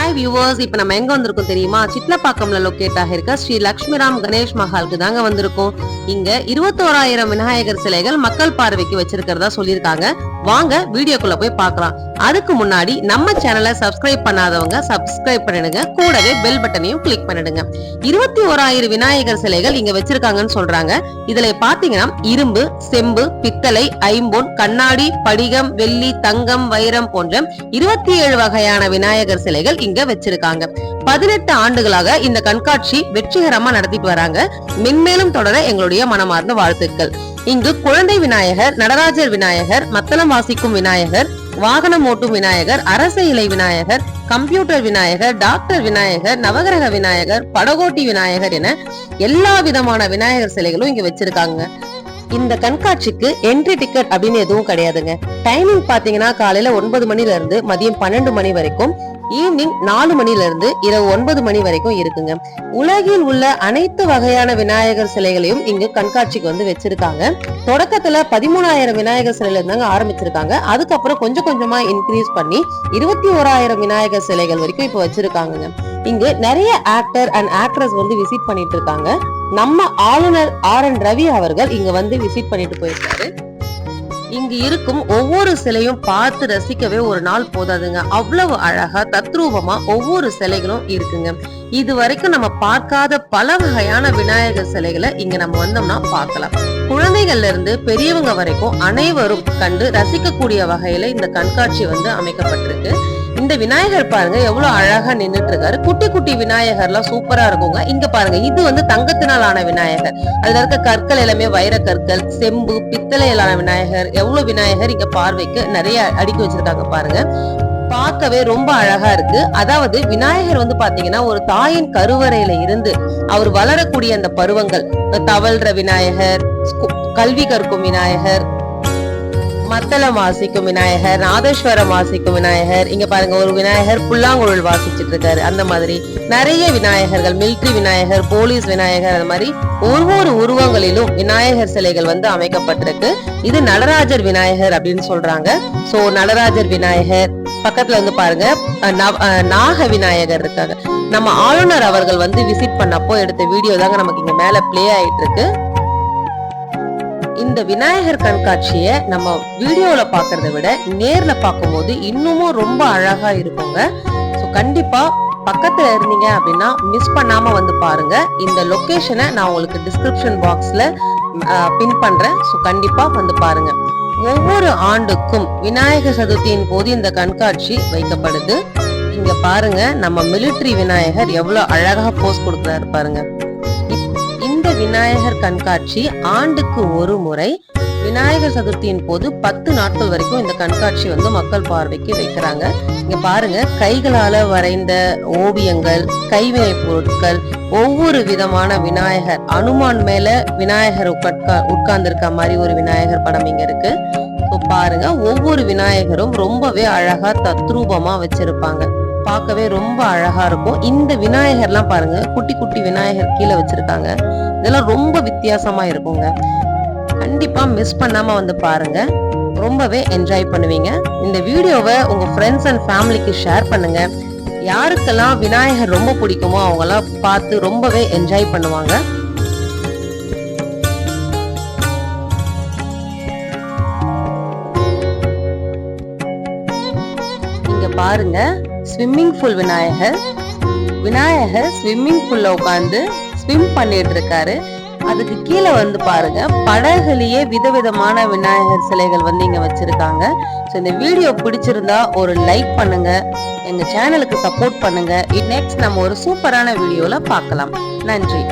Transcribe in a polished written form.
Hi viewers, இப்ப நம்ம எங்க வந்திருக்கோம் தெரியுமா? சிட்லப்பாக்கம்ல லொக்கேட் ஆகிருக்க ஸ்ரீ லட்சுமிராம் கணேஷ் மஹாலுக்கு தாங்க வந்திருக்கோம். இங்க 21,000 விநாயகர் சிலைகள் மக்கள் பார்வைக்கு வச்சிருக்கிறதா சொல்லியிருக்காங்க. வாங்க வீடியோக்குள்ள போய் பார்க்கலாம். அதுக்கு முன்னாடி நம்ம சேனலை சப்ஸ்கிரைப் பண்ணாதவங்க சப்ஸ்கிரைப் பண்ணிடுங்க, கூடவே பெல் பட்டனையும் கிளிக் பண்ணிடுங்க. 21,000 விநாயகர் சிலைகள் இங்க வச்சிருக்காங்கன்னு சொல்றாங்க. இதுல பாத்தீங்கன்னா இரும்பு, செம்பு, பித்தளை, ஐம்பொன், கண்ணாடி, படிகம், வெள்ளி, தங்கம், வைரம் போன்ற 27 வகையான விநாயகர் சிலைகள் இங்க வச்சிருக்காங்க. 18 ஆண்டுகளாக இந்த கண்காட்சி வெற்றிகரமா நடத்திட்டு வராங்க. மென்மேலும் தொடர எங்களுடைய மனமார்ந்த வாழ்த்துக்கள். இங்கு குழந்தை விநாயகர், நடராஜர் விநாயகர், மத்தளம் வாசிக்கும் விநாயகர், வாகனம் ஓட்டும் விநாயகர், அரச இலை விநாயகர், கம்ப்யூட்டர் விநாயகர், டாக்டர் விநாயகர், நவகிரக விநாயகர், படகோட்டி விநாயகர் என எல்லா விதமான விநாயகர் சிலைகளும் இங்க வச்சிருக்காங்க. இந்த கண்காட்சிக்கு என்ட்ரி டிக்கெட் அப்படின்னு எதுவும் கிடையாதுங்க. டைமிங் பாத்தீங்கன்னா காலையில 9 மணில இருந்து மதியம் 12 மணி வரைக்கும், ஈவினிங் 4 மணில இருந்து இரவு 9 மணி வரைக்கும் இருக்குங்க. உலகில் உள்ள அனைத்து வகையான விநாயகர் சிலைகளையும் இங்கு கண்காட்சிக்கு வந்து வச்சிருக்காங்க. தொடக்கத்துல 13,000 விநாயகர் சிலையில இருந்தாங்க ஆரம்பிச்சிருக்காங்க. அதுக்கப்புறம் கொஞ்சம் கொஞ்சமா இன்க்ரீஸ் பண்ணி 21,000 விநாயகர் சிலைகள் வரைக்கும் இப்ப வச்சிருக்காங்க. இங்கு நிறைய ஆக்டர் அண்ட் ஆக்ட்ரஸ் வந்து விசிட் பண்ணிட்டு இருக்காங்க. நம்ம ஆளுநர் RN ரவி அவர்கள் இங்க வந்து விசிட் பண்ணிட்டு போயிருக்காரு. இங்கு இருக்கும் ஒவ்வொரு சிலையும் பார்த்து ரசிக்கவே ஒரு நாள் போதாதுங்க. அவ்வளவு அழகா தத்ரூபமா ஒவ்வொரு சிலைகளும் இருக்குங்க. இது வரைக்கும் நம்ம பார்க்காத பல வகையான விநாயகர் சிலைகளை இங்க நம்ம வந்தோம்னா பார்க்கலாம். குழந்தைகள்ல இருந்து பெரியவங்க வரைக்கும் அனைவரும் கண்டு ரசிக்கக்கூடிய வகையில இந்த கண்காட்சி வந்து அமைக்கப்பட்டிருக்கு. இந்த விநாயகர் பாருங்க எவ்வளவு அழகா நின்னுட்டு இருக்காரு. குட்டி குட்டி விநாயகர் எல்லாம் சூப்பரா இருக்குங்க. இங்க பாருங்க, இது வந்து தங்கத்தினால் ஆன விநாயகர். அதுல இருக்க கற்கள் எல்லாமே வைர கற்கள், செம்பு, பித்தளையிலான விநாயகர். எவ்வளவு விநாயகர் இங்க பார்வைக்கு நிறைய அடுக்கி வச்சிருக்காங்க பாருங்க. பார்க்கவே ரொம்ப அழகா இருக்கு. அதாவது விநாயகர் வந்து பாத்தீங்கன்னா ஒரு தாயின் கருவறையில இருந்து அவர் வளரக்கூடிய அந்த பருவங்கள், தவழ்ற விநாயகர், கல்வி கற்கும் விநாயகர், மத்தளம் வாசிக்கும் விநாயகர், நாதேஸ்வரம் வாசிக்கும் விநாயகர். இங்க பாருங்க ஒரு விநாயகர் புல்லாங்குழல் வாசிச்சுட்டு இருக்காரு. அந்த மாதிரி நிறைய விநாயகர்கள், மிலிட்ரி விநாயகர், போலீஸ் விநாயகர், அந்த மாதிரி ஒவ்வொரு உருவங்களிலும் விநாயகர் சிலைகள் வந்து அமைக்கப்பட்டிருக்கு. இது நடராஜர் விநாயகர் அப்படின்னு சொல்றாங்க. சோ நடராஜர் விநாயகர் பக்கத்துல வந்து பாருங்க நாக விநாயகர் இருக்காங்க. நம்ம ஆளுநர் அவர்கள் வந்து விசிட் பண்ணப்போ எடுத்த வீடியோ தாங்க நமக்கு இங்க மேல பிளே ஆயிட்டு இருக்கு. இந்த விநாயகர் கண்காட்சிய நம்ம வீடியோல பாக்குறத விட நேர்ல பார்க்கும்போது இன்னமும் ரொம்ப அழகா இருக்குங்க. சோ கண்டிப்பா பக்கத்துல இருந்தீங்க அப்படின்னா மிஸ் பண்ணாம வந்து பாருங்க. இந்த லொகேஷனை நான் உங்களுக்கு டிஸ்கிரிப்ஷன் பாக்ஸ்ல பின் பண்றேன். சோ கண்டிப்பா வந்து பாருங்க. ஒவ்வொரு ஆண்டுக்கும் விநாயகர் சதுர்த்தியின் போது இந்த கண்காட்சி வைக்கப்படுது. இங்க பாருங்க நம்ம மிலிட்ரி விநாயகர் எவ்வளவு அழகா போஸ் கொடுக்கிறாரு பாருங்க. இந்த விநாயகர் கண்காட்சி ஆண்டுக்கு ஒரு முறை விநாயகர் சதுர்த்தியின் போது 10 நாட்கள் வரைக்கும் இந்த கண்காட்சி வந்து மக்கள் பார்வைக்கு வைக்கிறாங்க. இங்க பாருங்க கைகளால வரைந்த ஓவியங்கள், கைவினை பொருட்கள், ஒவ்வொரு விதமான விநாயகர், அனுமான் மேல விநாயகர் உட்கார்ந்து இருக்க மாதிரி ஒரு விநாயகர் படம் இங்க இருக்கு. பாருங்க ஒவ்வொரு விநாயகரும் ரொம்பவே அழகா தத்ரூபமா வச்சிருப்பாங்க. பார்க்கவே ரொம்ப அழகா இருக்கும். இந்த விநாயகர்லாம் பாருங்க குட்டி குட்டி விநாயகர் கீழே வச்சிருக்காங்க. இதெல்லாம் ரொம்ப வித்தியாசமா இருக்குங்க. கண்டிப்பா மிஸ் பண்ணாம வந்து பாருங்க. ரொம்பவே என்ஜாய் பண்ணுவீங்க. இந்த வீடியோவை உங்க ஃப்ரெண்ட்ஸ் அண்ட் ஃபேமிலிக்கு ஷேர் பண்ணுங்க. யாருக்கெல்லாம் விநாயகர் ரொம்ப பிடிக்குமோ அவங்க எல்லாம் பார்த்து ரொம்பவே என்ஜாய் பண்ணுவாங்க. இங்க பாருங்க ஸ்விம்மிங் பூல் விநாயகர் ஸ்விம்மிங் பூல்ல உட்கார்ந்து ஸ்விம் பண்ணிட்டு இருக்காரு. அதுக்கு கீழே வந்து பாருங்க படகுலயே விதவிதமான விநாயகர் சிலைகள் வந்து இங்க வச்சிருக்காங்க. சோ இந்த வீடியோ பிடிச்சிருந்தா ஒரு லைக் பண்ணுங்க, எங்க சேனலுக்கு சப்போர்ட் பண்ணுங்க. நெக்ஸ்ட் நம்ம ஒரு சூப்பரான வீடியோல பார்க்கலாம். நன்றி.